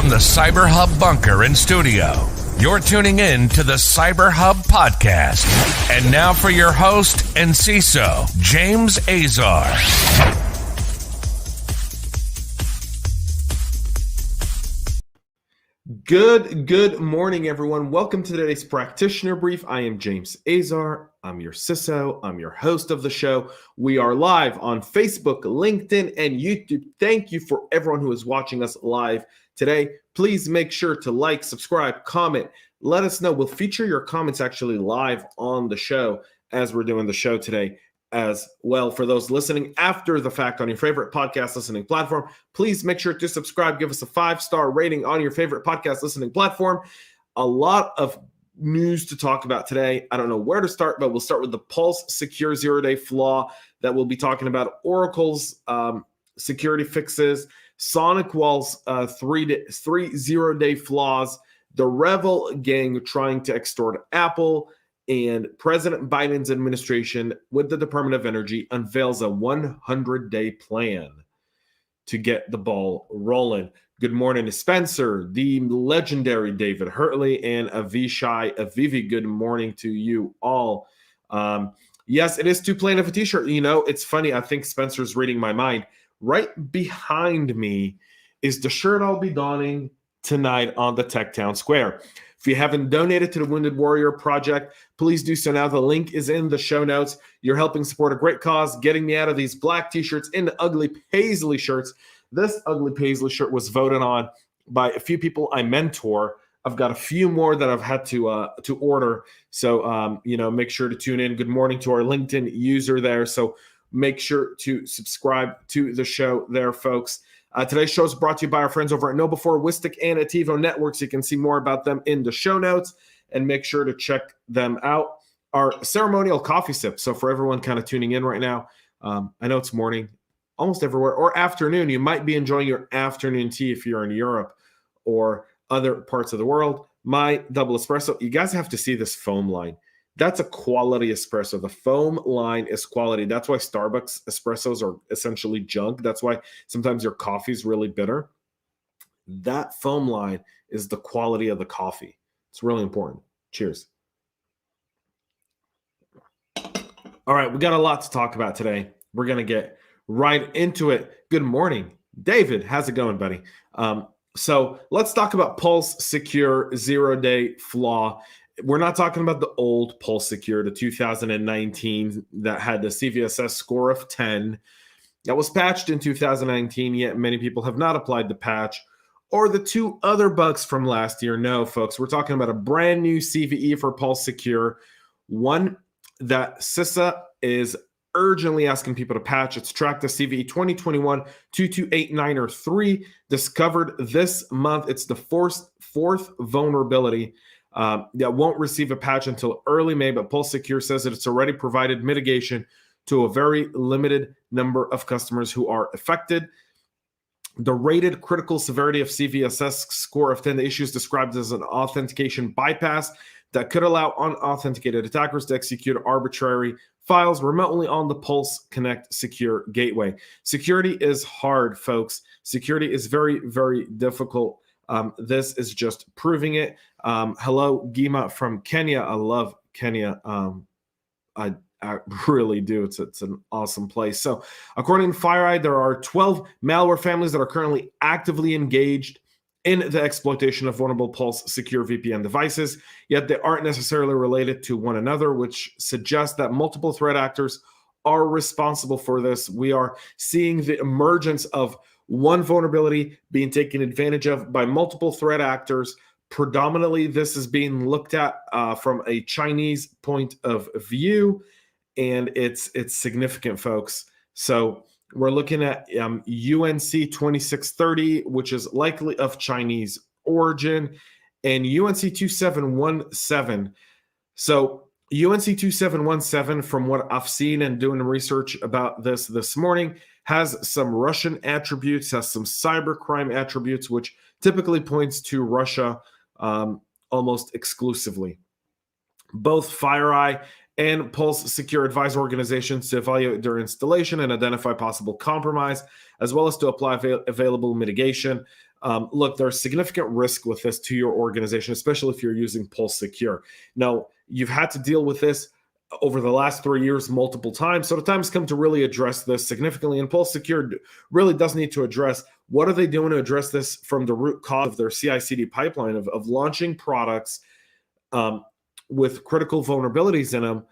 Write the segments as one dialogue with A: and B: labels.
A: from the CyberHub bunker and studio, you're tuning in to the CyberHub podcast. And now for your host and CISO, James Azar.
B: Good morning, everyone. Welcome to today's Practitioner Brief. I am James Azar. I'm your CISO. I'm your host of the show. We are live on Facebook, LinkedIn, and YouTube. Thank you for everyone who is watching us live today. Please make sure to like, subscribe, comment. Let us know. We'll feature your comments actually live on the show as we're doing the show today as well. For those listening after the fact on your favorite podcast listening platform, please make sure to subscribe. Give us a 5-star rating on your favorite podcast listening platform. A lot of news to talk about today. I don't know where to start, but we'll start with the Pulse Secure Zero-Day Flaw that we'll be talking about. Oracle's security fixes, SonicWall's three zero-day flaws, the REvil gang trying to extort Apple, and President Biden's administration with the Department of Energy unveils a 100-day plan to get the ball rolling. Good morning to Spencer, the legendary David Hurtley, and Avishai Avivi. Good morning to you all. Yes, it is too plain of a t-shirt. You know, it's funny. I think Spencer's reading my mind. Right behind me is the shirt I'll be donning tonight on the Tech Town Square. If you haven't donated to the Wounded Warrior Project, please do so now. The link is in the show notes. You're helping support a great cause, getting me out of these black t-shirts into ugly paisley shirts. This ugly paisley shirt was voted on by a few people I mentor. I've got a few more that I've had to order. So, make sure to tune in. Good morning to our LinkedIn user there. So make sure to subscribe to the show there, folks. Today's show is brought to you by our friends over at KnowBe4, Wistic, and Ativo Networks. You can see more about them in the show notes and make sure to check them out. Our ceremonial coffee sip. So for everyone kind of tuning in right now, I know it's morning almost everywhere, or afternoon. You might be enjoying your afternoon tea if you're in Europe or other parts of the world. My double espresso. You guys have to see this foam line. That's a quality espresso. The foam line is quality. That's why Starbucks espressos are essentially junk. That's why sometimes your coffee is really bitter. That foam line is the quality of the coffee. It's really important. Cheers. All right, we got a lot to talk about today. We're going to get right into it. Good morning, David. How's it going, buddy? So let's talk about Pulse Secure Zero-Day Flaw. We're not talking about the old Pulse Secure, the 2019 that had the CVSS score of 10. That was patched in 2019, yet many people have not applied the patch. Or the two other bugs from last year. No, folks, we're talking about a brand new CVE for Pulse Secure. One that CISA is urgently asking people to patch. It's tracked the CVE 2021-2289-3, discovered this month. It's the fourth vulnerability that won't receive a patch until early May, but Pulse Secure says that it's already provided mitigation to a very limited number of customers who are affected. The rated critical severity of CVSS score of 10, the issue is described as an authentication bypass that could allow unauthenticated attackers to execute arbitrary files remotely on the Pulse Connect secure gateway. Security is hard, folks. Security is very, very difficult. This is just proving it. Hello, Gima from Kenya. I love Kenya. I really do. It's an awesome place. So according to FireEye, there are 12 malware families that are currently actively engaged in the exploitation of vulnerable Pulse Secure VPN devices, yet they aren't necessarily related to one another, which suggests that multiple threat actors are responsible for this. We are seeing the emergence of one vulnerability being taken advantage of by multiple threat actors. Predominantly, this is being looked at from a Chinese point of view, and it's significant, folks. So we're looking at UNC 2630, which is likely of Chinese origin, and UNC 2717. So UNC 2717, from what I've seen and doing research about this morning, has some Russian attributes, has some cybercrime attributes, which typically points to Russia almost exclusively. Both FireEye and Pulse Secure advise organizations to evaluate their installation and identify possible compromise, as well as to apply available mitigation. Look, there's significant risk with this to your organization, especially if you're using Pulse Secure. Now, you've had to deal with this over the last 3 years multiple times. So the time's come to really address this significantly. And Pulse Secure really does need to address what are they doing to address this from the root cause of their CI/CD pipeline of launching products with critical vulnerabilities in them.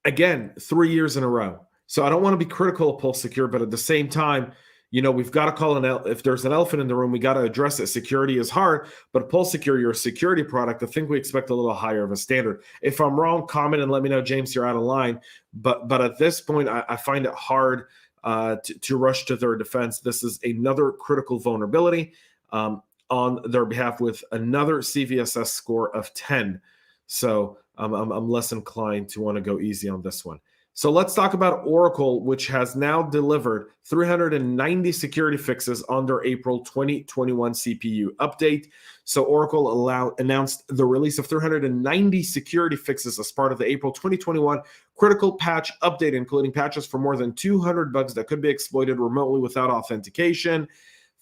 B: Again, 3 years in a row. So I don't want to be critical of Pulse Secure, but at the same time, we've got to call if there's an elephant in the room, we got to address it. Security is hard, but Pulse Secure, your security product, I think we expect a little higher of a standard. If I'm wrong, comment and let me know, James, you're out of line. But at this point, I find it hard to rush to their defense. This is another critical vulnerability on their behalf with another CVSS score of 10. So I'm less inclined to want to go easy on this one. So let's talk about Oracle, which has now delivered 390 security fixes on their April 2021 CPU update. So Oracle announced the release of 390 security fixes as part of the April 2021 critical patch update, including patches for more than 200 bugs that could be exploited remotely without authentication.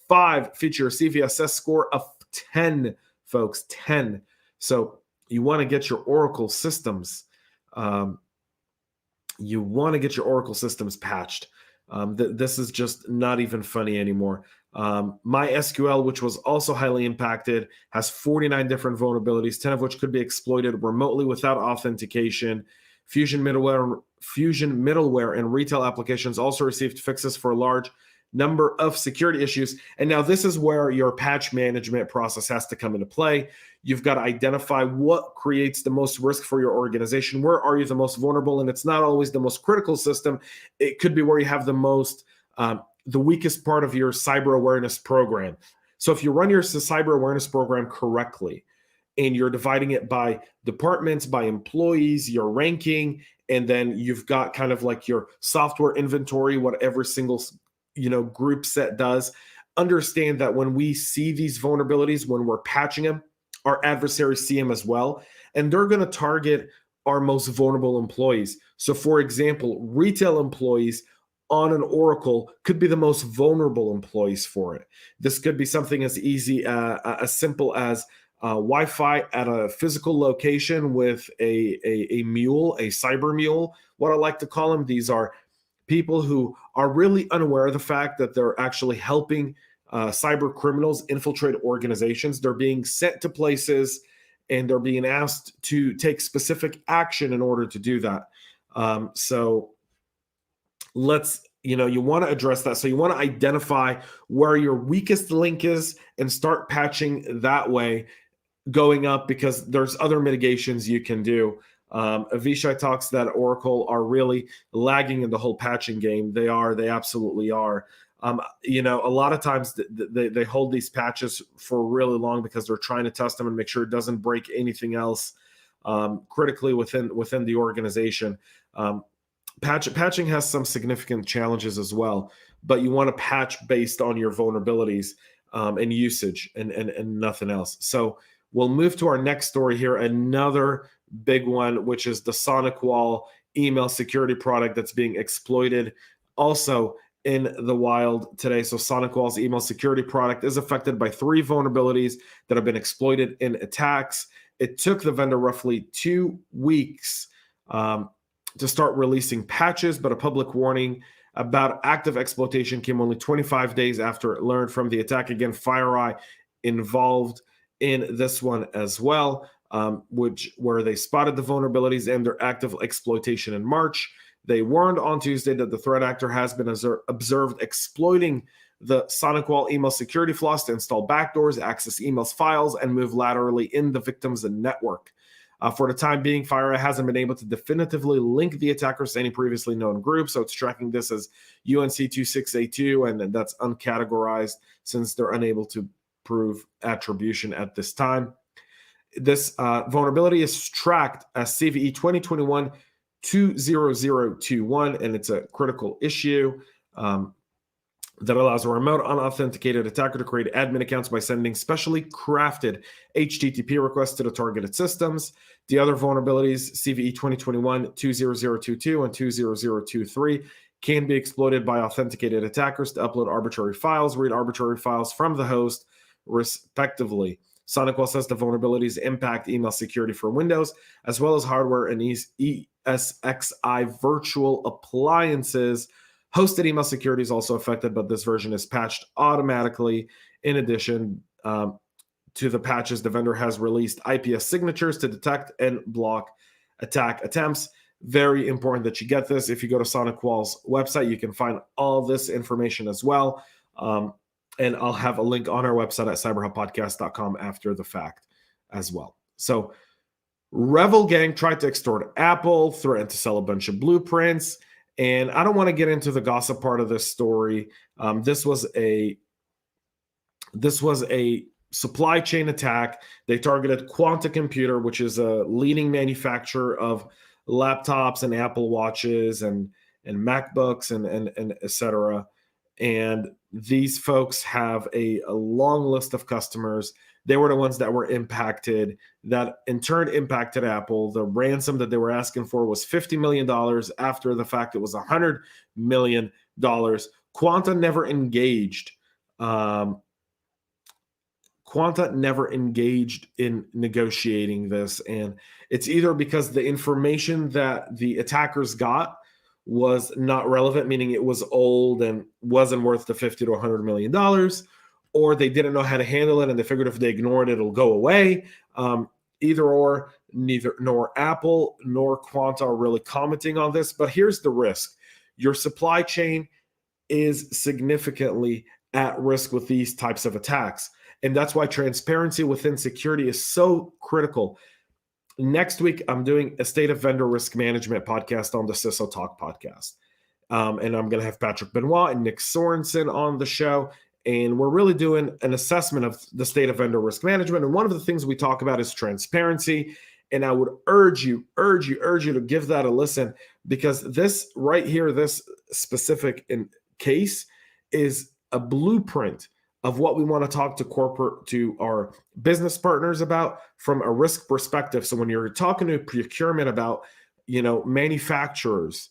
B: 5 feature a CVSS score of 10, folks, 10. So you want to get your Oracle systems patched. This is just not even funny anymore. MySQL, which was also highly impacted, has 49 different vulnerabilities, 10 of which could be exploited remotely without authentication. Fusion middleware and retail applications also received fixes for a large number of security issues. And now this is where your patch management process has to come into play. You've got to identify what creates the most risk for your organization. Where are you the most vulnerable? And it's not always the most critical system. It could be where you have the weakest part of your cyber awareness program. So if you run your cyber awareness program correctly, and you're dividing it by departments, by employees, your ranking, and then you've got kind of like your software inventory, what every single group set does. Understand that when we see these vulnerabilities, when we're patching them, our adversaries see them as well, and they're going to target our most vulnerable employees. So for example, retail employees on an Oracle could be the most vulnerable employees for it. This could be something as easy, as simple as Wi-Fi at a physical location with a mule, a cyber mule, what I like to call them. These are people who are really unaware of the fact that they're actually helping cyber criminals infiltrate organizations. They're being sent to places and they're being asked to take specific action in order to do that. So let's, you want to address that. So you want to identify where your weakest link is and start patching that way going up, because there's other mitigations you can do. Avishai talks that Oracle are really lagging in the whole patching game. They absolutely are. A lot of times they hold these patches for really long because they're trying to test them and make sure it doesn't break anything else critically within the organization. Patching has some significant challenges as well, but you want to patch based on your vulnerabilities and usage and nothing else. So we'll move to our next story here, another big one, which is the SonicWall email security product that's being exploited also in the wild today. So SonicWall's email security product is affected by 3 vulnerabilities that have been exploited in attacks. It took the vendor roughly 2 weeks to start releasing patches, but a public warning about active exploitation came only 25 days after it learned from the attack. Again, FireEye involved in this one as well, where they spotted the vulnerabilities and their active exploitation in March. They warned on Tuesday that the threat actor has been observed exploiting the SonicWall email security flaws to install backdoors, access emails files, and move laterally in the victim's network. For the time being, FireEye hasn't been able to definitively link the attackers to any previously known group, so it's tracking this as UNC26A2, and that's uncategorized since they're unable to prove attribution at this time. This vulnerability is tracked as CVE 2021-20021, and it's a critical issue that allows a remote unauthenticated attacker to create admin accounts by sending specially crafted HTTP requests to the targeted systems. The other vulnerabilities, CVE 2021-20022 and 20023, can be exploited by authenticated attackers to upload arbitrary files, read arbitrary files from the host, respectively. SonicWall says the vulnerabilities impact email security for Windows, as well as hardware and ESXi virtual appliances. Hosted email security is also affected, but this version is patched automatically. In addition to the patches, the vendor has released IPS signatures to detect and block attack attempts. Very important that you get this. If you go to SonicWall's website, you can find all this information as well. And I'll have a link on our website at cyberhubpodcast.com after the fact as well. So REvil gang tried to extort Apple, threatened to sell a bunch of blueprints. And I don't want to get into the gossip part of this story. This was a supply chain attack. They targeted Quanta Computer, which is a leading manufacturer of laptops and Apple Watches and MacBooks and et cetera. And these folks have a long list of customers. They were the ones that were impacted, that in turn impacted Apple. The ransom that they were asking for was $50 million. After the fact, it was $100 million. Quanta never engaged. Quanta never engaged in negotiating this. And it's either because the information that the attackers got was not relevant, meaning it was old and wasn't worth the $50 to $100 million, or they didn't know how to handle it and they figured if they ignore it, it'll go away. Either or, nor Apple nor Quanta are really commenting on this. But here's the risk. Your supply chain is significantly at risk with these types of attacks. And that's why transparency within security is so critical. Next week, I'm doing a State of Vendor Risk Management podcast on the CISO Talk podcast. And I'm going to have Patrick Benoit and Nick Sorensen on the show. And we're really doing an assessment of the state of vendor risk management. And one of the things we talk about is transparency. And I would urge you to give that a listen, because this right here, this specific case is a blueprint of what we want to talk to our business partners about from a risk perspective. So when you're talking to procurement about, manufacturers,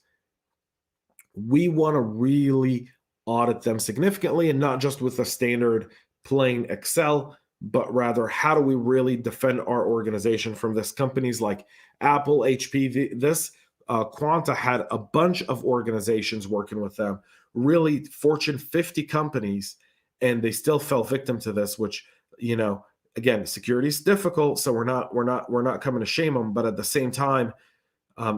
B: we want to really audit them significantly, and not just with a standard plain Excel, but rather how do we really defend our organization from this? Companies like Apple, HP, Quanta had a bunch of organizations working with them, really Fortune 50 companies, and they still fell victim to this, which, again, security is difficult. So we're not coming to shame them, but at the same time,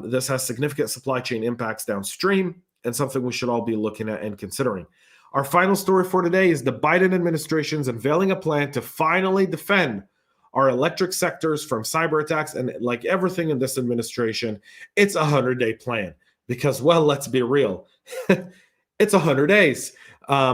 B: this has significant supply chain impacts downstream, and something we should all be looking at and considering. Our final story for today is the Biden administration's unveiling a plan to finally defend our electric sectors from cyber attacks. And like everything in this administration, it's a 100-day plan because, well, let's be real. It's 100 days.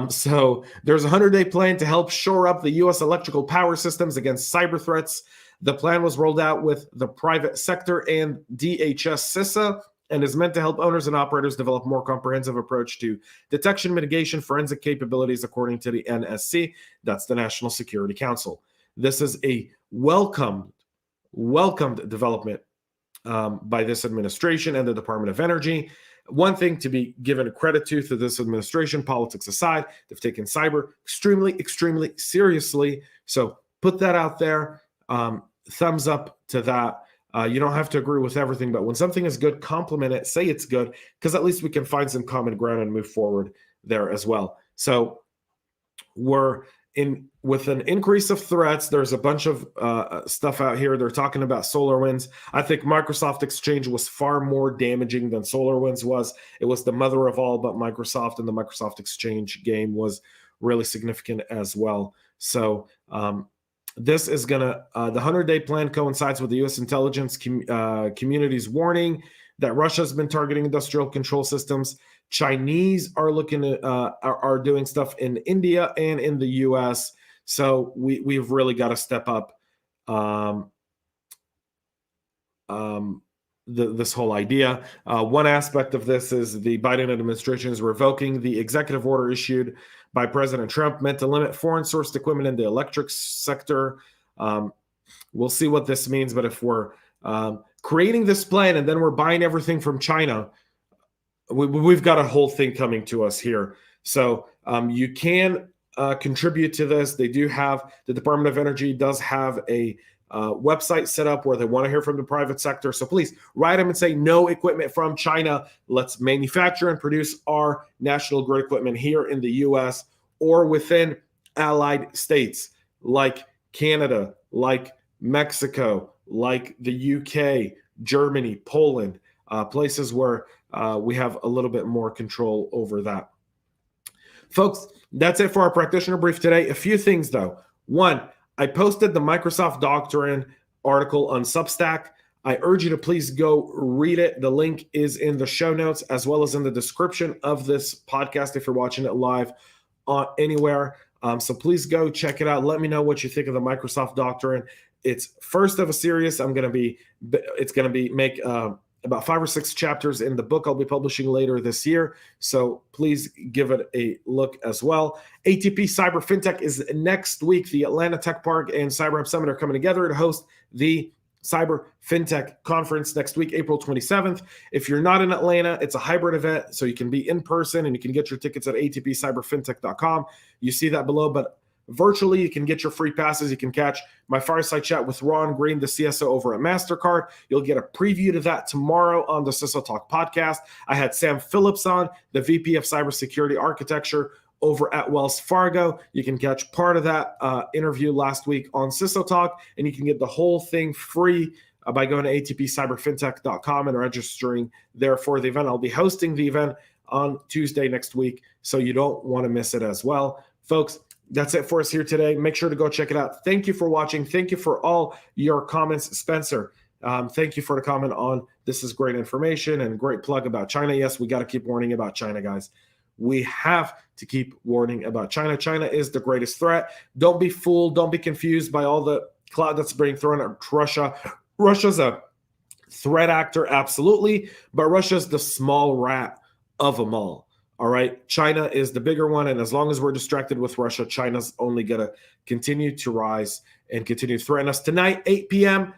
B: So there's a 100-day plan to help shore up the U.S. electrical power systems against cyber threats. The plan was rolled out with the private sector and DHS CISA, and is meant to help owners and operators develop more comprehensive approach to detection, mitigation, forensic capabilities, according to the NSC. That's the National Security Council. This is a welcomed development by this administration and the Department of Energy. One thing to be given credit to this administration, politics aside, they've taken cyber extremely, extremely seriously. So put that out there. Thumbs up to that. You don't have to agree with everything, but when something is good, compliment it, say it's good, because at least we can find some common ground and move forward there as well. So we're with an increase of threats. There's a bunch of stuff out here. They're talking about SolarWinds. I think Microsoft Exchange was far more damaging than SolarWinds was. It was the mother of all but Microsoft, and the Microsoft Exchange game was really significant as well. So this is going to, the 100-day plan coincides with the U.S. intelligence community's warning that Russia has been targeting industrial control systems. Chinese are looking at, are doing stuff in India and in the U.S. So we've really got to step up this whole idea. One aspect of this is the Biden administration is revoking the executive order issued by President Trump meant to limit foreign-sourced equipment in the electric sector. We'll see what this means, but if we're creating this plan and then we're buying everything from China, we've got a whole thing coming to us here. So you can contribute to this. They do have, the Department of Energy does have a website set up where they want to hear from the private sector. So please write them and say no equipment from China. Let's manufacture and produce our national grid equipment here in the US or within allied states like Canada, like Mexico, like the UK, Germany, Poland, places where we have a little bit more control over that. Folks, that's it for our practitioner brief today. A few things though. One, I posted the Microsoft Doctrine article on Substack. I urge you to please go read it. The link is in the show notes as well as in the description of this podcast if you're watching it live anywhere. So please go check it out. Let me know what you think of the Microsoft Doctrine. It's first of a series. It's going to be make about 5 or 6 chapters in the book I'll be publishing later this year. So please give it a look as well. ATP Cyber FinTech is next week. The Atlanta Tech Park and CyberHub Summit are coming together to host the Cyber FinTech Conference next week, April 27th. If you're not in Atlanta, it's a hybrid event, so you can be in person and you can get your tickets at atpcyberfintech.com. You see that below, but virtually, you can get your free passes. You can catch my fireside chat with Ron Green, the CISO over at MasterCard. You'll get a preview to that tomorrow on the CISO Talk podcast. I had Sam Phillips on, the VP of Cybersecurity Architecture over at Wells Fargo. You can catch part of that interview last week on CISO Talk, and you can get the whole thing free by going to atpcyberfintech.com and registering there for the event. I'll be hosting the event on Tuesday next week, so you don't want to miss it as well. Folks, that's it for us here today. Make sure to go check it out. Thank you for watching. Thank you for all your comments. Spencer, thank you for the comment on this is great information and great plug about China. Yes, we got to keep warning about China, guys. We have to keep warning about China. China is the greatest threat. Don't be fooled. Don't be confused by all the cloud that's being thrown at Russia. Russia's a threat actor, absolutely, but Russia's the small rat of them all. All right, China is the bigger one, and as long as we're distracted with Russia, China's only going to continue to rise and continue to threaten us. Tonight, 8 p.m.,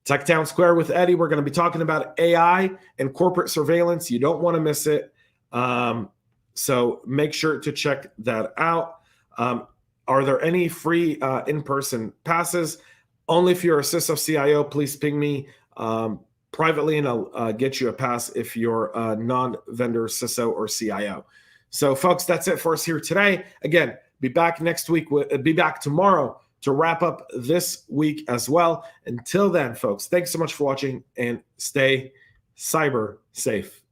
B: Tech Town Square with Eddie. We're going to be talking about AI and corporate surveillance. You don't want to miss it. So make sure to check that out. Are there any free in-person passes? Only if you're a CISO CIO, please ping me privately, and I'll get you a pass if you're a non-vendor CISO or CIO. So, folks, that's it for us here today. Again, be back next week. Be back tomorrow to wrap up this week as well. Until then, folks, thanks so much for watching and stay cyber safe.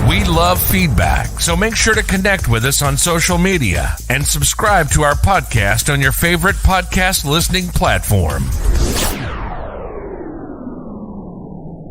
A: We love feedback, so make sure to connect with us on social media and subscribe to our podcast on your favorite podcast listening platform.